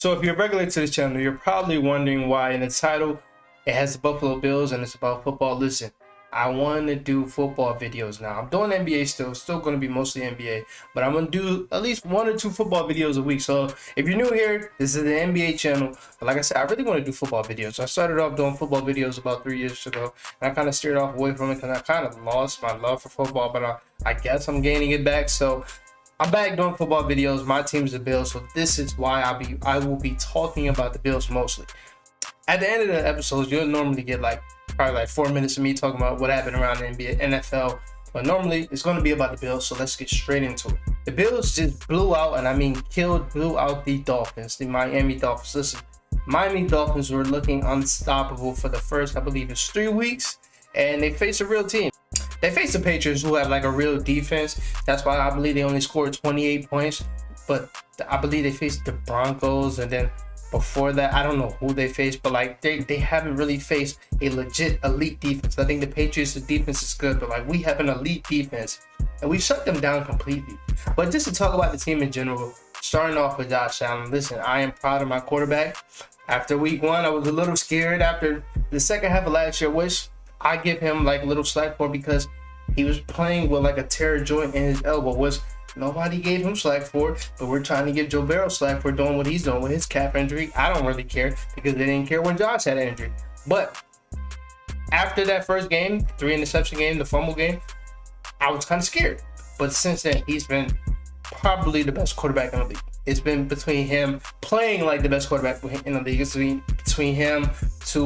So if you're regular to this channel, you're probably wondering why in the title it has the Buffalo Bills and it's about football. Listen, I want to do football videos now. I'm doing NBA still going to be mostly NBA, but I'm going to do at least 1 or 2 football videos a week. So if you're new here, this is the NBA channel. But like I said, I really want to do football videos. So I started off doing football videos about 3 years ago, and I kind of steered off away from it because I kind of lost my love for football, but I guess I'm gaining it back. So I'm back doing football videos. My team's the Bills, so this is why I will be talking about the Bills mostly. At the end of the episodes, you'll normally get probably like 4 minutes of me talking about what happened around the NBA, NFL, but normally it's going to be about the Bills. So let's get straight into it. The Bills just blew out, and I mean blew out the Dolphins, the Miami Dolphins. Listen, Miami Dolphins were looking unstoppable for the first, I believe it's 3 weeks, and they faced a real team. They faced the Patriots, who have like a real defense. That's why I believe they only scored 28 points. But I believe they faced the Broncos, and then before that, I don't know who they faced, but like they haven't really faced a legit elite defense. I think the Patriots' defense is good, but like we have an elite defense, and we shut them down completely. But just to talk about the team in general, starting off with Josh Allen. Listen, I am proud of my quarterback. After week 1, I was a little scared. After the second half of last year, which I give him like a little slack for, because he was playing with like a tear joint in his elbow, which nobody gave him slack for, but we're trying to give Joe Burrow slack for doing what he's doing with his calf injury. I don't really care, because they didn't care when Josh had an injury. But after that first game, 3 interception game, the fumble game, I was kind of scared. But since then, he's been probably the best quarterback in the league. It's been between him playing like the best quarterback in the league. It's between him to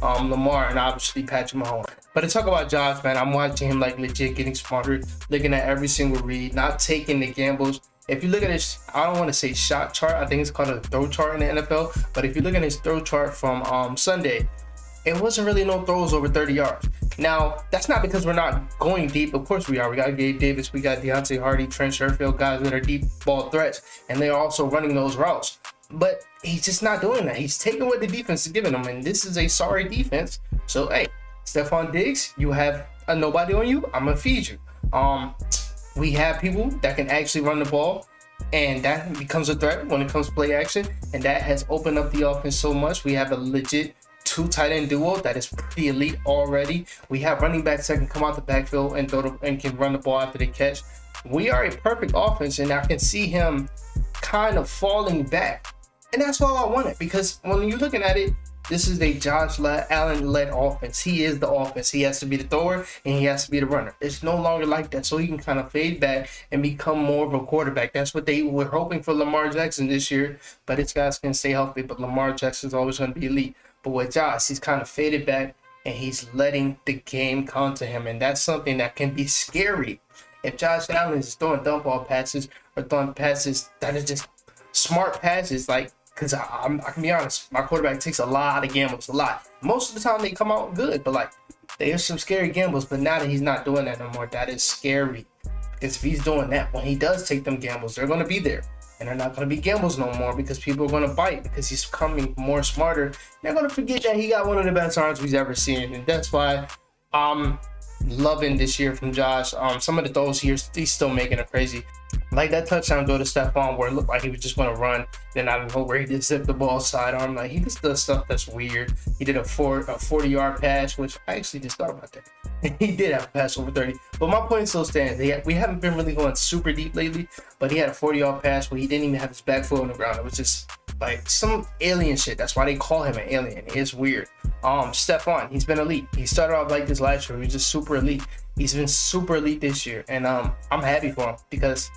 Lamar and obviously Patrick Mahomes. But to talk about Josh, man, I'm watching him like legit getting smarter, looking at every single read, not taking the gambles. If you look at his, I don't want to say shot chart, I think it's called a throw chart in the NFL. But if you look at his throw chart from Sunday, it wasn't really no throws over 30 yards. Now, that's not because we're not going deep. Of course we are. We got Gabe Davis, we got Deontay Hardy, Trent Sherfield, guys that are deep ball threats, and they're also running those routes. But he's just not doing that. He's taking what the defense is giving him, and this is a sorry defense. So, hey, Stephon Diggs, you have a nobody on you, I'm going to feed you. We have people that can actually run the ball, and that becomes a threat when it comes to play action, and that has opened up the offense so much. We have a legit 2 tight end duo that is pretty elite already. We have running backs that can come out the backfield and and can run the ball after they catch. We are a perfect offense, and I can see him kind of falling back. And that's all I wanted, because when you're looking at it, this is a Josh Allen-led offense. He is the offense. He has to be the thrower, and he has to be the runner. It's no longer like that, so he can kind of fade back and become more of a quarterback. That's what they were hoping for Lamar Jackson this year, but his guys can stay healthy, but Lamar Jackson's always going to be elite. But with Josh, he's kind of faded back, and he's letting the game come to him, and that's something that can be scary. If Josh Allen is throwing dump ball passes or throwing passes that are just smart passes, like, because I can be honest, my quarterback takes a lot of gambles, a lot. Most of the time they come out good, but like there's some scary gambles. But now that he's not doing that no more, that is scary. Because if he's doing that, when he does take them gambles, they're going to be there. And they're not going to be gambles no more, because people are going to bite, because he's becoming more smarter. They're going to forget that he got one of the best arms we've ever seen. And that's why I'm loving this year from Josh. Some of the throws he's still making it crazy. Like that touchdown throw to Stephon, where it looked like he was just going to run. Then out of nowhere, he just zipped the ball sidearm. Like, he just does stuff that's weird. He did a 40-yard pass, which I actually just thought about that. He did have a pass over 30. But my point still stands. We haven't been really going super deep lately, but he had a 40-yard pass where he didn't even have his back foot on the ground. It was just like some alien shit. That's why they call him an alien. It's weird. Stephon, he's been elite. He started off like this last year. He was just super elite. He's been super elite this year, and I'm happy for him, because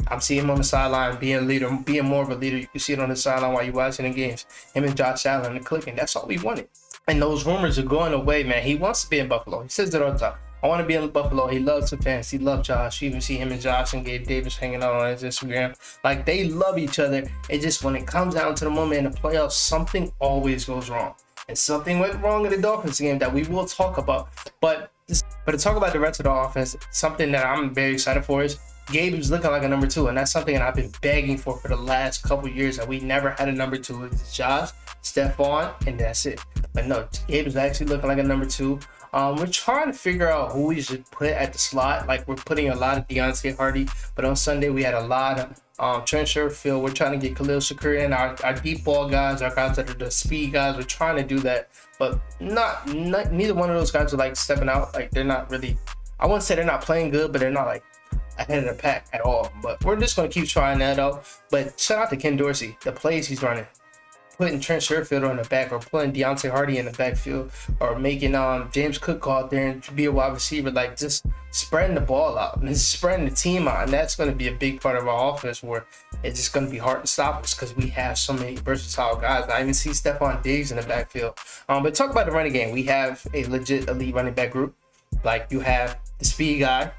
I'm seeing him on the sideline being a leader, being more of a leader. You can see it on the sideline while you're watching the games. Him and Josh Allen are clicking. That's all we wanted. And those rumors are going away, man. He wants to be in Buffalo. He says it all the time. I want to be in Buffalo. He loves the fans. He loves Josh. You even see him and Josh and Gabe Davis hanging out on his Instagram. Like, they love each other. It just, when it comes down to the moment in the playoffs, something always goes wrong. And something went wrong in the Dolphins game that we will talk about. But to talk about the rest of the offense, something that I'm very excited for is Gabe is looking like a number 2, and that's something that I've been begging for the last couple years, that we never had a number 2. It's Josh, Stephon, and that's it. But no, Gabe is actually looking like a number 2. We're trying to figure out who we should put at the slot. Like, we're putting a lot of Deontay Hardy, but on Sunday we had a lot of Trent Sherfield. We're trying to get Khalil Shakir in. Our deep ball guys, our guys that are the speed guys, we're trying to do that. But neither one of those guys are like stepping out. Like they're not really, I wouldn't say they're not playing good, but they're not like ahead of the pack at all. But we're just going to keep trying that out. But shout out to Ken Dorsey, the plays he's running. Putting Trent Sherfield on the back, or putting Deontay Hardy in the backfield, or making James Cook go out there and be a wide receiver, like just spreading the ball out and just spreading the team out. And that's going to be a big part of our offense, where it's just going to be hard to stop us because we have so many versatile guys. I even see Stephon Diggs in the backfield. But talk about the running game. We have a legit elite running back group. Like you have the speed guy,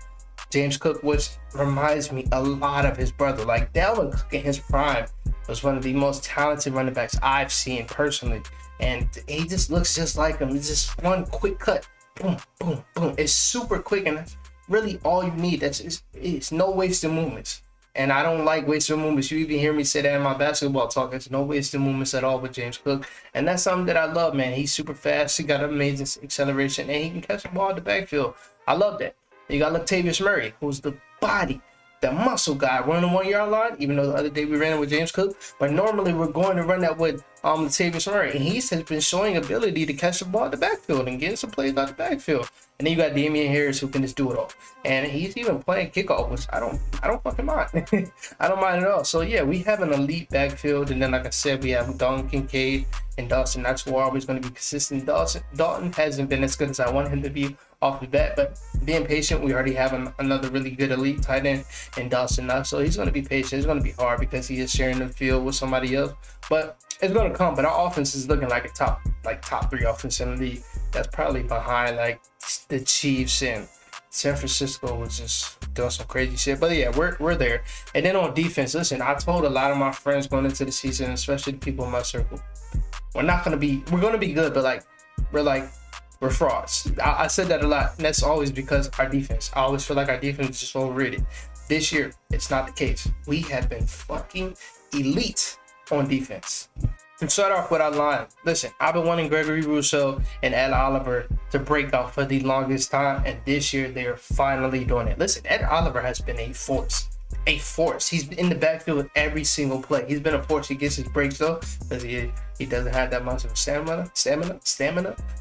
James Cook, which reminds me a lot of his brother. Like Dalvin Cook in his prime was one of the most talented running backs I've seen personally. And he just looks just like him. It's just one quick cut. Boom, boom, boom. It's super quick, and that's really all you need. It's no wasted movements. And I don't like wasted movements. You even hear me say that in my basketball talk. There's no wasted movements at all with James Cook. And that's something that I love, man. He's super fast. He got amazing acceleration, and he can catch the ball in the backfield. I love that. You got Latavius Murray, who's the body, the muscle guy, running the 1 yard line, even though the other day we ran it with James Cook. But normally we're going to run that with Latavius Murray. And he has been showing ability to catch the ball in the backfield and getting some plays out the backfield. And then you got Damian Harris, who can just do it all. And he's even playing kickoff, which I don't fucking mind. I don't mind at all. So yeah, we have an elite backfield. And then like I said, we have Dalton Kincaid and Dawson. That's who are always going to be consistent. Dalton hasn't been as good as I want him to be off the bat, but being patient, we already have another really good elite tight end in Dawson now, so he's going to be patient. It's going to be hard because he is sharing the field with somebody else, but it's going to come. But our offense is looking like a top 3 offense in the league. That's probably behind like the Chiefs and San Francisco, was just doing some crazy shit. But yeah, we're there. And then on defense, listen, I told a lot of my friends going into the season, especially the people in my circle, we're going to be good, but we're frauds. I said that a lot, and that's always because our defense. I always feel like our defense is just overrated. This year, it's not the case. We have been fucking elite on defense. To start off with our line, listen, I've been wanting Gregory Rousseau and Ed Oliver to break out for the longest time, and this year they're finally doing it. Listen, Ed Oliver has been a force. He's in the backfield with every single play. He's been a force. He gets his breaks though, because he doesn't have that much of stamina.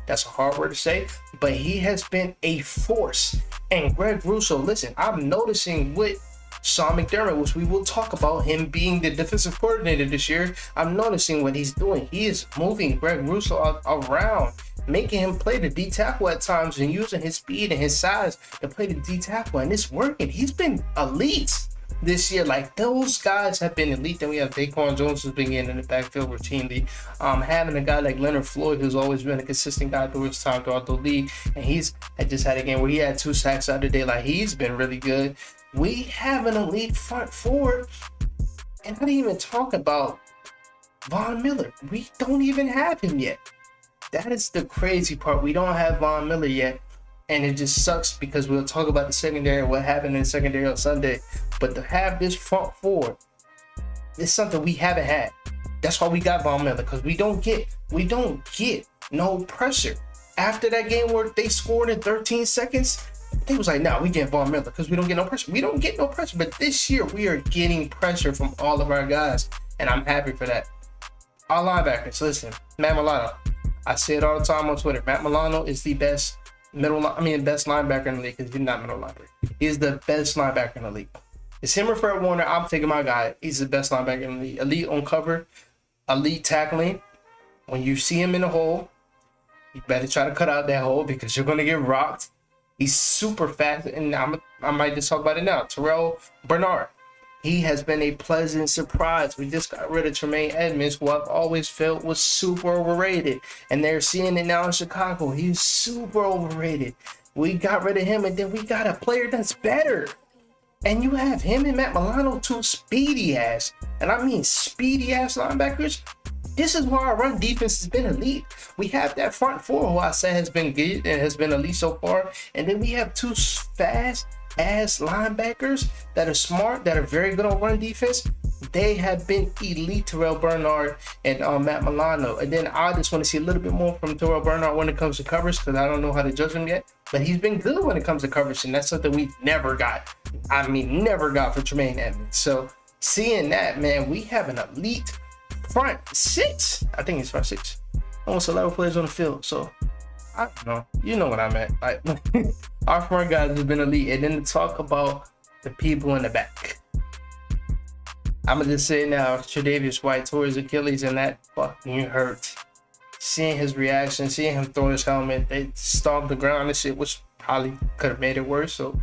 That's a hard word to say, but he has been a force. And Greg Rousseau, listen, I'm noticing with Sean McDermott, which we will talk about him being the defensive coordinator this year. I'm noticing what he's doing. He is moving Greg Rousseau around, making him play the D tackle at times and using his speed and his size to play the D tackle, and it's working. He's been elite this year. Like, those guys have been elite. Then we have Daquan Jones, who's been getting in the backfield routinely. Having a guy like Leonard Floyd, who's always been a consistent guy through his time throughout the league, and he's just had a game where he had 2 sacks the other day. Like, he's been really good. We have an elite front four, and I didn't even talk about Von Miller. We don't even have him yet. That is the crazy part. We don't have Von Miller yet. And it just sucks because we'll talk about the secondary, what happened in the secondary on Sunday. But to have this front four is something we haven't had. That's why we got Von Miller, because we don't get no pressure. After that game where they scored in 13 seconds, they was like, nah, we get Von Miller because we don't get no pressure. We don't get no pressure. But this year we are getting pressure from all of our guys, and I'm happy for that. Our linebackers, listen, Matt Milano. I say it all the time on Twitter. Matt Milano is the best best linebacker in the league, because he's not middle linebacker. He's the best linebacker in the league. It's him or Fred Warner. I'm taking my guy. He's the best linebacker in the league. Elite on cover, elite tackling. When you see him in the hole, you better try to cut out that hole because you're going to get rocked. He's super fast, and I might just talk about it now. Terrell Bernard. He has been a pleasant surprise. We just got rid of Tremaine Edmonds, who I've always felt was super overrated. And they're seeing it now in Chicago. He's super overrated. We got rid of him, and then we got a player that's better. And you have him and Matt Milano, 2 speedy ass, and I mean speedy ass linebackers. This is why our run defense has been elite. We have that front four, who I say has been good and has been elite so far. And then we have 2 fast ass linebackers that are smart, that are very good on run defense. They have been elite, Terrell Bernard and Matt Milano. And then I just want to see a little bit more from Terrell Bernard when it comes to coverage, because I don't know how to judge him yet. But he's been good when it comes to coverage, and that's something we've never got. Never got for Tremaine Edmonds. So seeing that, man, we have an elite front six. I think it's front six. Almost 11 players on the field. So I don't know. You know what I meant. Like our front guys have been elite. And then to talk about the people in the back. I'm gonna just say now, Tre'Davious White tore his Achilles, and that fucking hurt. Seeing his reaction, seeing him throw his helmet, they stomped the ground and shit, which probably could have made it worse. So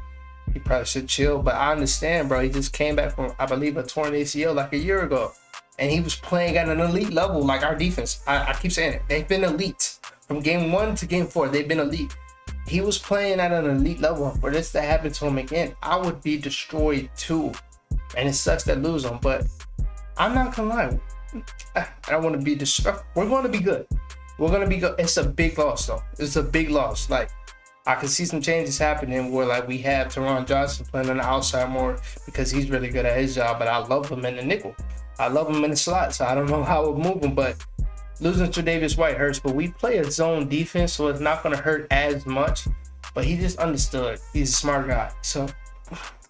he probably should chill. But I understand, bro. He just came back from, I believe, a torn ACL like a year ago, and he was playing at an elite level. Like our defense, I keep saying it. They've been elite from game 1 to game 4. They've been elite. He was playing at an elite level. For this to happen to him again, I would be destroyed too. And it sucks that lose him, but I'm not gonna lie. I don't want to be disrespectful. We're going to be good. We're going to be good. It's a big loss, though. It's a big loss. Like, I can see some changes happening where, like, we have Teron Johnson playing on the outside more because he's really good at his job, but I love him in the nickel. I love him in the slot, so I don't know how we'll move him, but losing to Tre'Davious White hurts, but we play a zone defense, so it's not going to hurt as much, but he just understood. He's a smart guy, so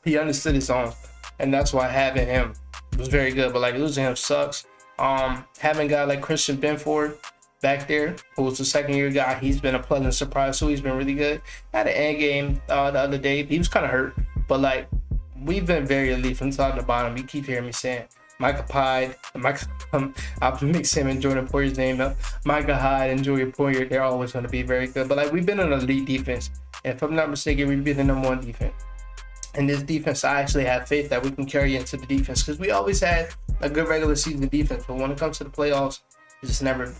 he understood his zones, and that's why having him was very good, but, like, losing him sucks. Having a guy like Christian Benford back there, who was the second-year guy, he's been a pleasant surprise too. He's been really good. Had an end game the other day. He was kind of hurt, but like we've been very elite from top to bottom. You keep hearing me saying Micah Hyde, I'll mix him and Jordan Poyer's name up. Micah Hyde and Joey Poyer, they're always going to be very good. But like we've been an elite defense, and if I'm not mistaken, we've been the #1 defense. And this defense, I actually have faith that we can carry into the defense because we always had a good regular season defense, but when it comes to the playoffs, it's never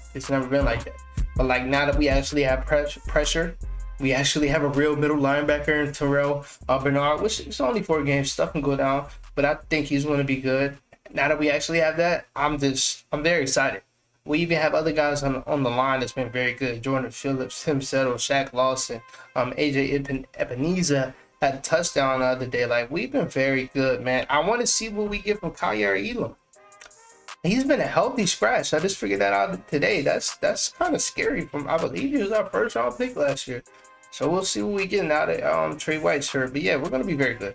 been like that. But like now that we actually have pressure, we actually have a real middle linebacker in Terrell Bernard, which is only 4 games. Stuff can go down, but I think he's going to be good. Now that we actually have that, I'm very excited. We even have other guys on the line that's been very good. Jordan Phillips, Tim Settle, Shaq Lawson, AJ Ebenezer had a touchdown the other day. Like we've been very good, man. I want to see what we get from Kyer Elam. He's been a healthy scratch. I just figured that out today. That's kind of scary. I believe he was our first round pick last year. So we'll see what we get now that Trey White's hurt. But yeah, we're gonna be very good.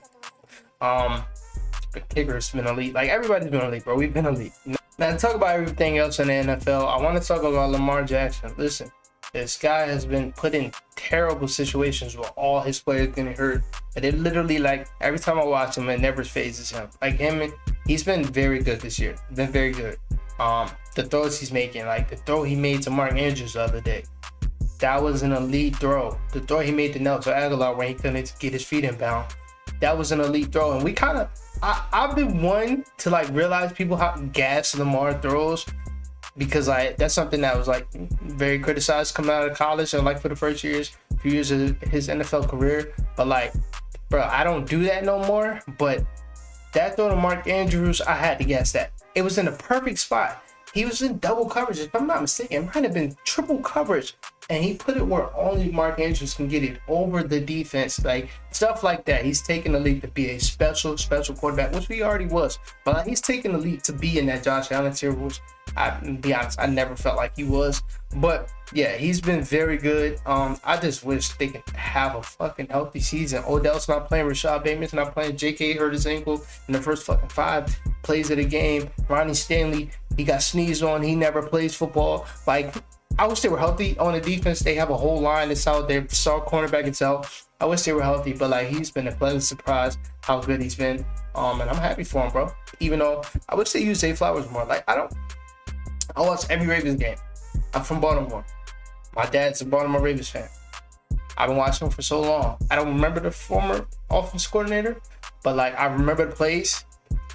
The kicker's been elite. Like everybody's been elite, bro. We've been elite. Now to talk about everything else in the NFL, I want to talk about Lamar Jackson. Listen, this guy has been put in terrible situations where all his players getting hurt. And it literally, like, every time I watch him, it never phases him. Like him, he's been very good this year. Been very good. The throws he's making, like the throw he made to Mark Andrews the other day, that was an elite throw. The throw he made to Nelson Aguilar when he couldn't get his feet in bound, that was an elite throw. And we kind of, I've been one to like realize people how gas Lamar throws, because like that's something that was like very criticized coming out of college and like for the first few years of his NFL career. But like, bro, I don't do that no more. But that throw to Mark Andrews, I had to guess that. It was in the perfect spot. He was in double coverage. If I'm not mistaken, it might have been triple coverage. And he put it where only Mark Andrews can get it over the defense. Like, stuff like that. He's taking the leap to be a special quarterback, which he already was. But like, he's taking the leap to be in that Josh Allen tier, which, I'll be honest, I never felt like he was. But yeah, he's been very good. I just wish they could have a fucking healthy season. Odell's not playing. Rashad Bateman's not playing. J.K. hurt his ankle in the first fucking 5 plays of the game. Ronnie Stanley, he got sneezed on. He never plays football. Like, I wish they were healthy on the defense. They have a whole line that's out there. Saw cornerback itself. I wish they were healthy, but like he's been a pleasant surprise how good he's been. And I'm happy for him, bro. Even though I wish they use Zay Flowers more. Like I watch every Ravens game. I'm from Baltimore. My dad's a Baltimore Ravens fan. I've been watching him for so long. I don't remember the former offense coordinator, but like I remember the plays.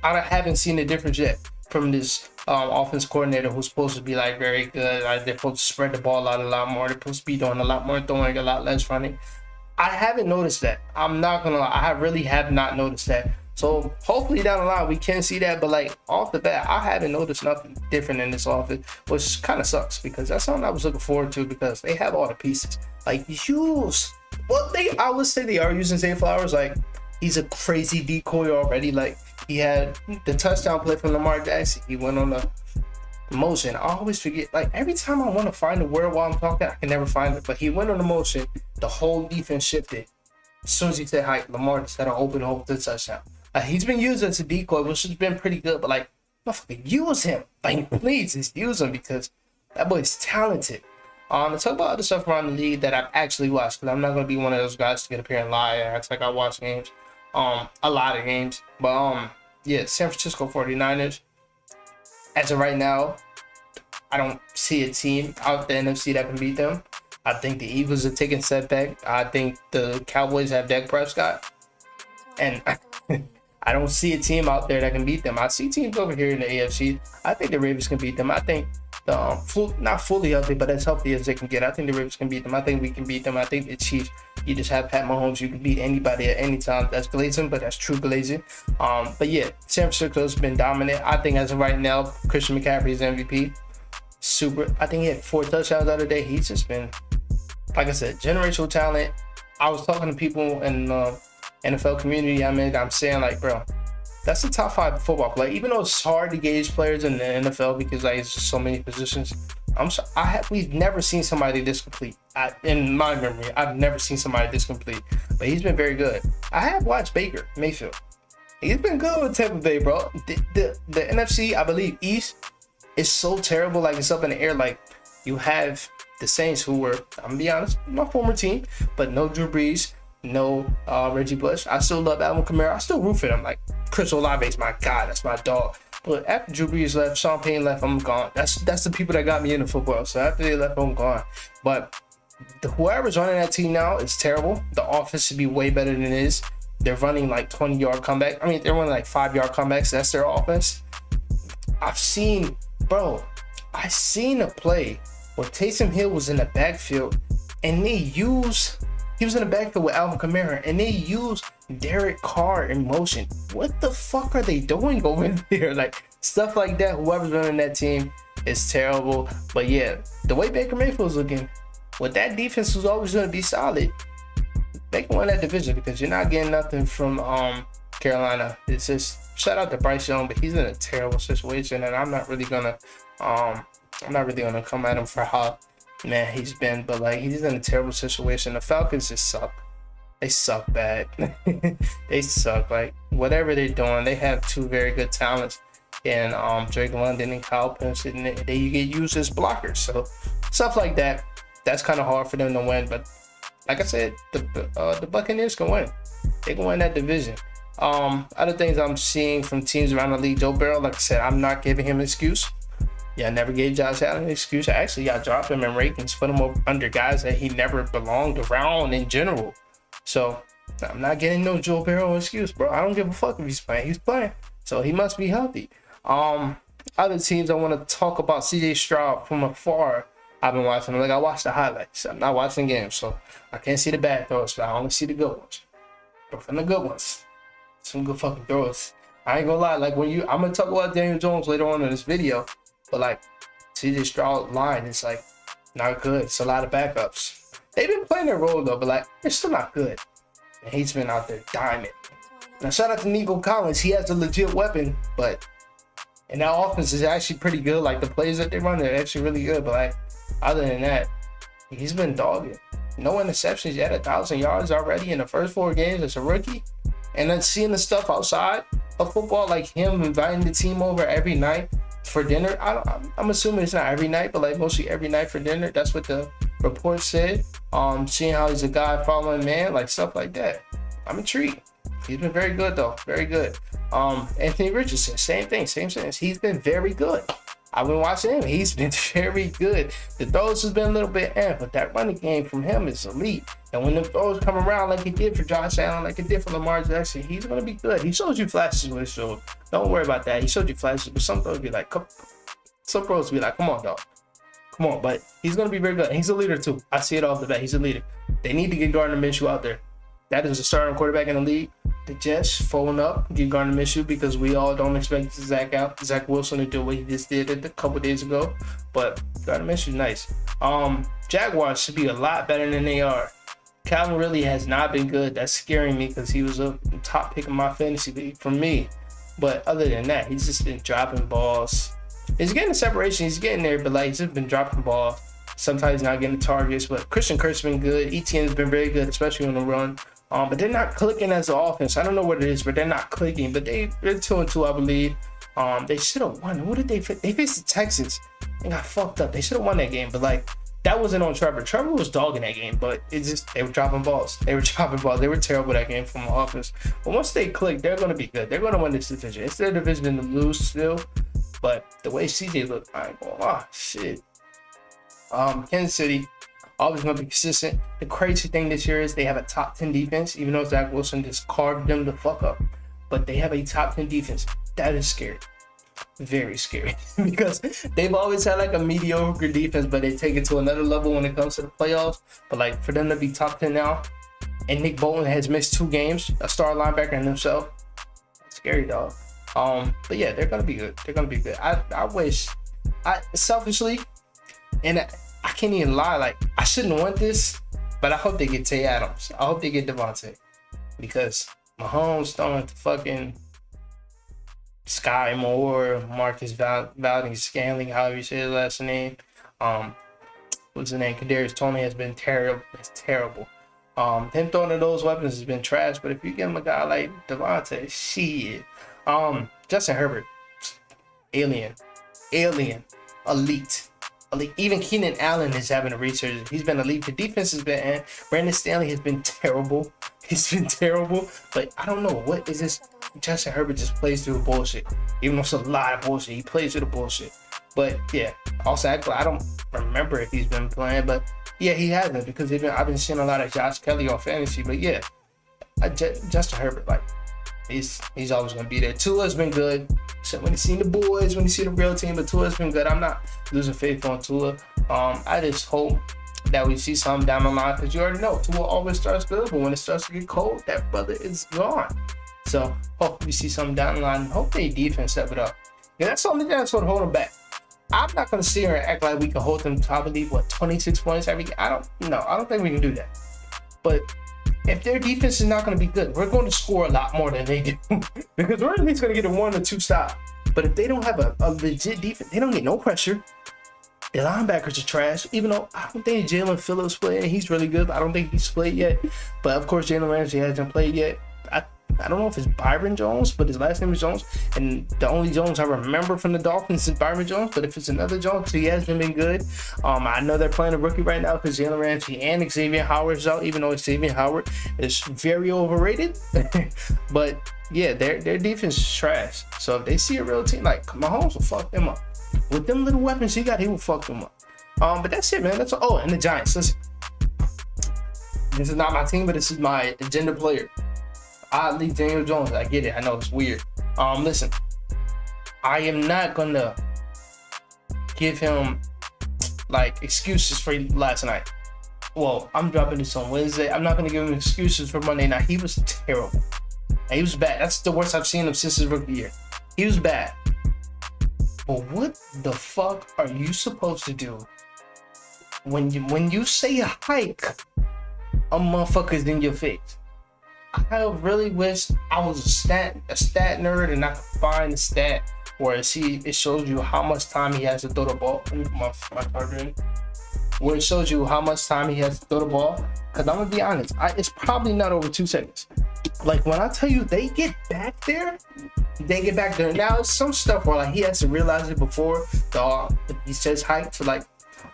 I haven't seen the difference yet from this offense coordinator who's supposed to be like very good. Like, they're supposed to spread the ball out a lot more. They're supposed to be doing a lot more throwing, a lot less running. I haven't noticed that. I'm not gonna lie. I really have not noticed that. So hopefully down the line we can see that. But like off the bat, I haven't noticed nothing different in this offense, which kind of sucks because that's something I was looking forward to because they have all the pieces. Like I would say they are using Zay Flowers. Like he's a crazy decoy already. Like he had the touchdown play from Lamar Jackson. He went on the motion. I always forget. Like every time I want to find the word while I'm talking, I can never find it. But he went on the motion. The whole defense shifted. As soon as he said hi, Lamar just had an open hole to the touchdown. He's been used as a decoy, which has been pretty good. But like, motherfucker, use him. Like, please, just use him because that boy's talented. To talk about other stuff around the league that I've actually watched, because I'm not gonna be one of those guys to get up here and lie and act like I watch games. A lot of games. But yeah, San Francisco 49ers. As of right now, I don't see a team out the NFC that can beat them. I think the Eagles are taking a step back. I think the Cowboys have Dak Prescott. And I don't see a team out there that can beat them. I see teams over here in the AFC. I think the Ravens can beat them. I think not fully healthy, but as healthy as they can get. I think the Ravens can beat them. I think we can beat them. I think the Chiefs, you just have Pat Mahomes. You can beat anybody at any time. That's glazing, but that's true glazing. But yeah, San Francisco's been dominant. I think as of right now, Christian McCaffrey is MVP. Super. I think he had 4 touchdowns the other day. He's just been, like I said, generational talent. I was talking to people in the NFL community. I'm saying like, bro, that's the top 5 football player. Even though it's hard to gauge players in the NFL because like it's just so many positions. We've never seen somebody this complete. In my memory, I've never seen somebody this complete. But he's been very good. I have watched Baker Mayfield. He's been good with Tampa Bay, bro. The NFC, I believe, East is so terrible. Like it's up in the air. Like you have the Saints, who were, I'm gonna be honest, my former team, but no Drew Brees, no Reggie Bush. I still love Alvin Kamara. I still root for them. Like Chris Olave's my guy. That's my dog. But after Drew Brees left, Sean Payton left, I'm gone. That's the people that got me into football. So after they left, I'm gone. But whoever's running that team now is terrible. The offense should be way better than it is. They're running like 20-yard comeback. I mean, they're running like 5-yard comebacks. That's their offense. I seen a play where Taysom Hill was in the backfield and he was in the backfield with Alvin Kamara and they used Derek Carr in motion. What the fuck are they doing over there? Like stuff like that. Whoever's running that team is terrible. But yeah, the way Baker Mayfield's looking, with that defense was always going to be solid. They can win that division because you're not getting nothing from Carolina. It's just shout out to Bryce Young, but he's in a terrible situation, and I'm not really gonna come at him for how man he's been, but like he's in a terrible situation. The Falcons just suck. They suck bad. They suck. Like whatever they're doing, they have 2 very good talents in Drake London and Kyle Pitts, and they get used as blockers. So stuff like that, that's kind of hard for them to win. But like I said, the Buccaneers can win. They can win that division. Other things I'm seeing from teams around the league, Joe Burrow, like I said, I'm not giving him an excuse. Yeah, I never gave Josh Allen an excuse. Actually, I dropped him in rankings, put him under guys that he never belonged around in general. So I'm not getting no Joe Burrow excuse, bro. I don't give a fuck if he's playing. He's playing, so he must be healthy. Other teams I want to talk about, CJ Stroud from afar. I've been watching him. Like I watched the highlights. I'm not watching games, so I can't see the bad throws, but I only see the good ones. But from the good ones, some good fucking throws. I ain't gonna lie. Like I'm gonna talk about Daniel Jones later on in this video, but like CJ Stroud line is like not good. It's a lot of backups. They've been playing their role though, but like they're still not good. And he's been out there diming. Now shout out to Nico Collins. He has a legit weapon, but and that offense is actually pretty good. Like the plays that they run, they're actually really good. But like other than that, he's been dogging. No interceptions yet. 1,000 yards already in the first 4 games as a rookie. And then seeing the stuff outside of football, like him inviting the team over every night for dinner. I'm assuming it's not every night, but like mostly every night for dinner. That's what the report said. Seeing how he's a guy following man, like stuff like that. I'm intrigued. He's been very good though, very good. Anthony Richardson, same thing, same sentence. He's been very good. I've been watching him. He's been very good. The throws has been a little bit but that running game from him is elite. And when the throws come around like it did for Josh Allen, like it did for Lamar Jackson, he's going to be good. He showed you flashes with his show. Don't worry about that. He showed you flashes, but some throws be like, come on, dog. Come on, but he's going to be very good. And he's a leader too. I see it off the bat. He's a leader. They need to get Gardner Minshew out there. That is a starting quarterback in the league. The Jets phone up, get Gardner Minshew because we all don't expect Zach Wilson to do what he just did a couple days ago. But Gardner Minshew's nice. Jaguars should be a lot better than they are. Calvin really has not been good. That's scaring me because he was a top pick in my fantasy league for me. But other than that, he's just been dropping balls. He's getting the separation. He's getting there, but like he's just been dropping balls. Sometimes he's not getting the targets. But Christian Kirk's been good. ETN's been very good, especially on the run. But they're not clicking as an offense. I don't know what it is, but they're not clicking. But they're 2-2, I believe. They should have won. Who did they face? They faced the Texans. They got fucked up. They should have won that game, but like that wasn't on Trevor. Trevor was dogging that game, but it's just they were dropping balls. They were dropping balls. They were terrible that game from the offense. But once they click, they're gonna be good. They're gonna win this division. It's their division to lose still, but the way CJ looked, I ain't gonna lie, shit. Kansas City always gonna be consistent. The crazy thing this year is they have a top 10 defense, even though Zach Wilson just carved them the fuck up. But they have a top 10 defense. That is scary. Very scary because they've always had like a mediocre defense, but they take it to another level when it comes to the playoffs. But like for them to be top 10 now, and Nick Bolton has missed 2 games, a star linebacker in himself, scary, dog. But yeah, they're gonna be good. They're gonna be good. I wish, selfishly, and I can't even lie, like I shouldn't want this, but I hope they get Tay Adams. I hope they get Devontae, because Mahomes throwing to fucking Sky Moore, Marcus Valdez Scanling, however you say his last name. What's his name? Kadarius Toney has been terrible. It's terrible. Him throwing to those weapons has been trash. But if you give him a guy like Devontae, shit. Justin Herbert, alien, elite. Even Keenan Allen is having a resurgence. He's been elite. The defense has been. Brandon Stanley has been terrible. He's been terrible. But I don't know what is this. Justin Herbert just plays through bullshit. Even though it's a lot of bullshit, he plays through the bullshit. But yeah, also I don't remember if he's been playing, but yeah, he hasn't, because I've been seeing a lot of Josh Kelly on fantasy. But yeah, Justin Herbert, like he's always gonna be there. Tua's been good. So when you see the boys, when you see the real team, but Tua's been good. I'm not losing faith on Tua. I just hope that we see something down the line, because you already know Tua always starts good, but when it starts to get cold, that brother is gone. So hope we see something down the line. Hope they defense step it up. Yeah, that's the only thing that's going to hold them back. I'm not going to sit here and act like we can hold them to, I believe, 26 points every game. I don't think we can do that. But if their defense is not going to be good, we're going to score a lot more than they do. Because we're at least going to get a 1 or 2 stop. But if they don't have a legit defense, they don't get no pressure. The linebackers are trash, even though I don't think Jalen Phillips played. He's really good, but I don't think he's played yet. But of course, Jalen Ramsey hasn't played yet. I don't know if it's Byron Jones, but his last name is Jones. And the only Jones I remember from the Dolphins is Byron Jones. But if it's another Jones, he hasn't been good. I know they're playing a rookie right now because Jalen Ramsey and Xavier Howard is out, even though Xavier Howard is very overrated. But yeah, their defense is trash. So if they see a real team, like Mahomes will fuck them up. With them little weapons he got, he will fuck them up. But that's it, man. And the Giants. Listen, this is not my team, but this is my agenda player. Oddly, Daniel Jones. I get it. I know it's weird. Listen, I am not gonna give him like excuses for last night. Well, I'm dropping this on Wednesday. I'm not gonna give him excuses for Monday night. He was terrible. He was bad. That's the worst I've seen him since his rookie year. He was bad. But what the fuck are you supposed to do when you say a hike, a motherfucker's in your face? I really wish I was a stat nerd and I could find the stat where it shows you how much time he has to throw the ball. Let me put my charger in. Where it shows you how much time he has to throw the ball. Because I'm going to be honest, it's probably not over 2 seconds. Like when I tell you they get back there. Now it's some stuff where like he has to realize it before he says hike to like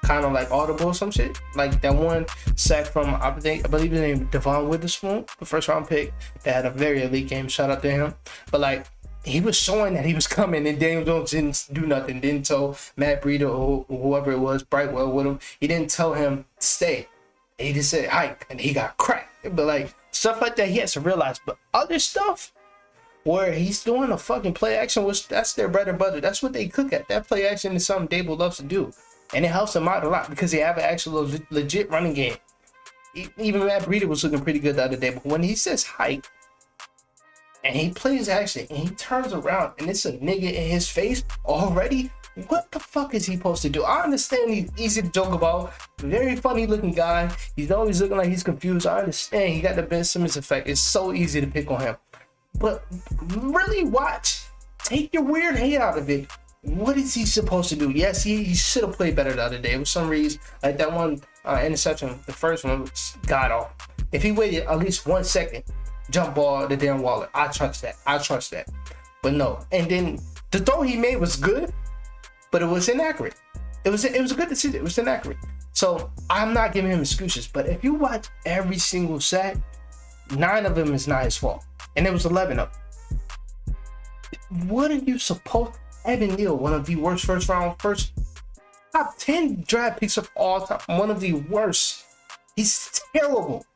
kind of like audible or some shit. Like that one sack from I believe his name Devon Witherspoon, the first round pick that had a very elite game. Shout out to him. But like he was showing that he was coming, and Daniel Jones didn't do nothing. Didn't tell Matt Breida or whoever it was, Brightwell with him. He didn't tell him to stay. He just said hike, and he got cracked. But like stuff like that, he has to realize. But other stuff where he's doing a fucking play action, which that's their bread and butter. That's what they cook at. That play action is something Dable loves to do. And it helps them out a lot because they have an actual legit running game. Even Matt Breida was looking pretty good the other day. But when he says hike, and he plays action, and he turns around, and it's a nigga in his face already, what the fuck is he supposed to do? I understand he's easy to joke about. Very funny looking guy. He's always looking like he's confused. I understand he got the Ben Simmons effect. It's so easy to pick on him. But really watch. Take your weird head out of it. What is he supposed to do? Yes, he should have played better the other day. For some reason, like that one interception, the first one was god awful. If he waited at least 1 second, jump ball to Darren Waller, I trust that. But no. And then the throw he made was good, but it was inaccurate. It was a good decision. It was inaccurate. So I'm not giving him excuses. But if you watch every single sack, 9 of them is not his fault, and it was 11 of them. What are you supposed? Evan Neal, one of the worst top 10 draft picks of all time, one of the worst. He's terrible.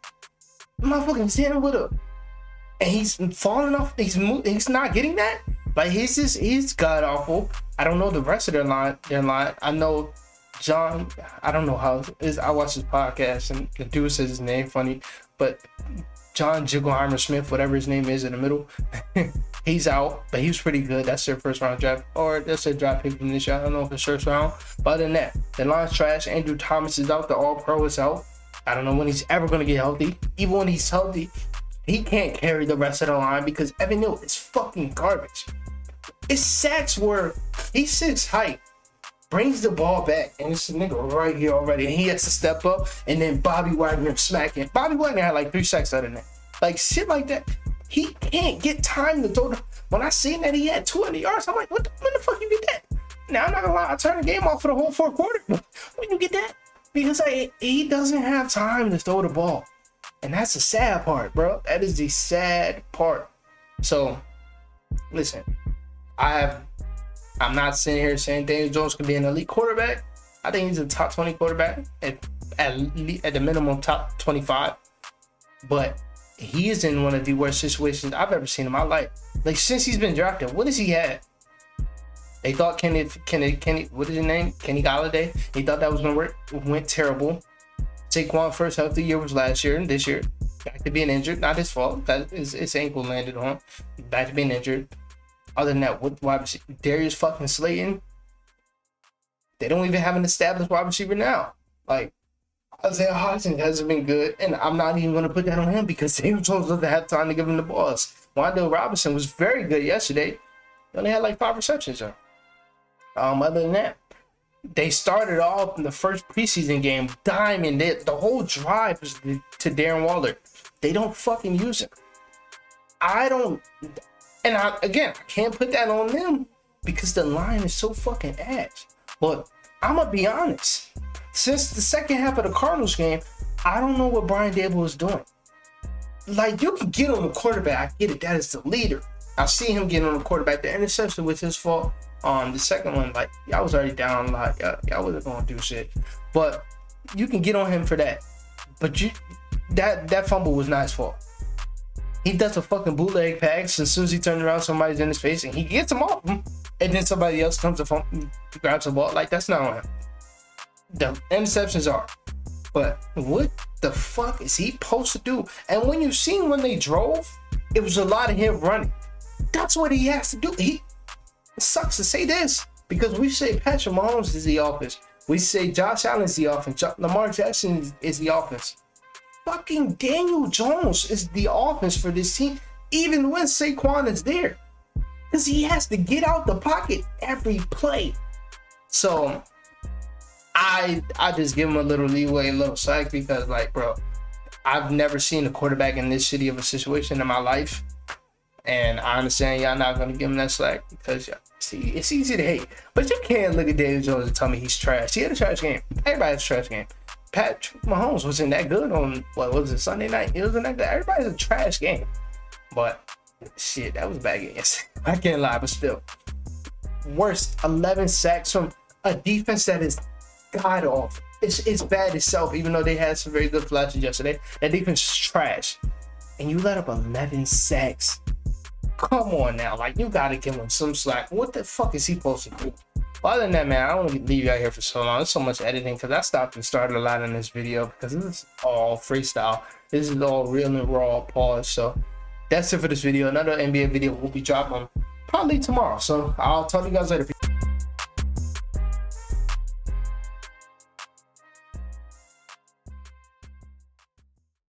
Motherfucking standing with him, and he's falling off. He's not getting that. Like he's god awful. I don't know the rest of their line. I know John. I don't know how it is. I watch his podcast, and the dude says his name funny, but John Jiggleheimer Smith, whatever his name is in the middle, he's out, but he was pretty good. That's their first round draft, or that's their draft pick from this year. I don't know if it's first round, but other than that, the line's trash. Andrew Thomas is out. The All Pro is out. I don't know when he's ever gonna get healthy. Even when he's healthy, he can't carry the rest of the line because Evan Neal is fucking garbage. It's sacks where he sits height, brings the ball back, and it's a nigga right here already, and he has to step up, and then Bobby Wagner smacking. Bobby Wagner had like 3 sacks out of that. Like shit like that. He can't get time to throw the. When I seen that he had 200 yards, I'm like, when the fuck you get that? Now I'm not gonna lie, I turned the game off for the whole 4th quarter. When you get that? Because he doesn't have time to throw the ball. And that's the sad part, bro. That is the sad part. So, listen, I'm not sitting here saying Daniel Jones could be an elite quarterback. I think he's a top 20 quarterback, at the minimum top 25. But he is in one of the worst situations I've ever seen in my life. Like, since he's been drafted, what has he had? They thought Kenny, what is his name? Kenny Galladay. They thought that was gonna work. It went terrible. Saquon first healthy year was last year, and this year back to being injured. Not his fault. That is his ankle landed on. Back to being injured. Other than that, what wide receiver? Darius fucking Slayton. They don't even have an established wide receiver now. Like Isaiah Hodgson hasn't been good, and I'm not even gonna put that on him because Daniel Jones doesn't have time to give him the balls. Wandale Robinson was very good yesterday. He only had like 5 receptions though. Other than that, they started off in the first preseason game diamond. The whole drive was to Darren Waller. They don't fucking use him. I can't put that on them because the line is so fucking ass. But I'm gonna be honest. Since the second half of the Cardinals game, I don't know what Brian Daboll is doing. Like, you can get on the quarterback. I get it. That is the leader. I see him getting on the quarterback. The interception was his fault. The second one, like, y'all was already down. Like, y'all wasn't gonna do shit. But you can get on him for that. But that fumble was not his fault. He does a fucking bootleg pass. As soon as he turns around, somebody's in his face, and he gets him off him. And then somebody else comes to grabs the ball. Like, that's not on him. The interceptions are. But what the fuck is he supposed to do? And when you seen when they drove, it was a lot of him running. That's what he has to do. It sucks to say this because we say Patrick Mahomes is the offense. We say Josh Allen is the offense. Lamar Jackson is the offense. Fucking Daniel Jones is the offense for this team, even when Saquon is there. Because he has to get out the pocket every play. So I just give him a little leeway, a little slack because, like, bro, I've never seen a quarterback in this shitty of a situation in my life. And I understand y'all not going to give him that slack because, see, it's easy to hate. But you can't look at Daniel Jones and tell me he's trash. He had a trash game. Everybody has a trash game. Patrick Mahomes wasn't that good on, what was it, Sunday night? It wasn't that good. Everybody's a trash game. But, shit, that was a bad game. Yes, I can't lie, but still. Worst 11 sacks from a defense that is god awful. It's bad itself, even though they had some very good flashes yesterday. That defense is trash. And you let up 11 sacks. Come on now. Like, you got to give him some slack. What the fuck is he supposed to do? Other than that, man, I don't want to leave you out here for so long. There's so much editing because I stopped and started a lot in this video because this is all freestyle. This is all real and raw pause. So that's it for this video. Another NBA video will be dropping probably tomorrow. So I'll talk to you guys later.